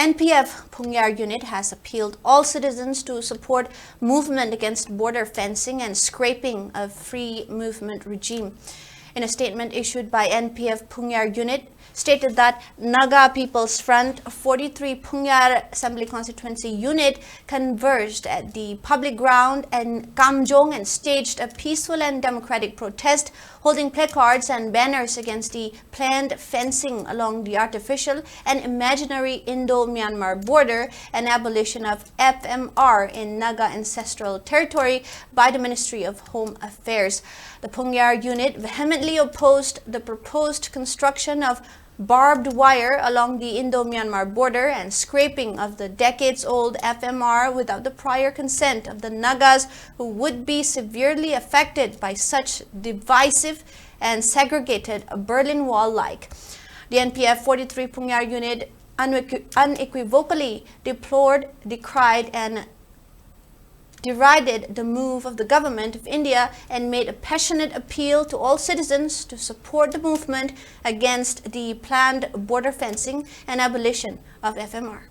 NPF Phungyar unit has appealed all citizens to support movement against border fencing and scraping of free movement regime. In a statement issued by NPF Phungyar unit, stated that Naga People's Front 43 Phungyar Assembly Constituency unit converged at the public ground in Kamjong and staged a peaceful and democratic protest, holding placards and banners against the planned fencing along the artificial and imaginary Indo-Myanmar border and abolition of FMR in Naga ancestral territory by the Ministry of Home Affairs. The Phungyar unit vehemently opposed the proposed construction of barbed wire along the Indo-Myanmar border and scraping of the decades-old FMR without the prior consent of the Nagas, who would be severely affected by such divisive and segregated Berlin Wall-like. The NPF 43 Phungyar unit unequivocally deplored, decried and derided the move of the government of India and made a passionate appeal to all citizens to support the movement against the planned border fencing and abolition of FMR.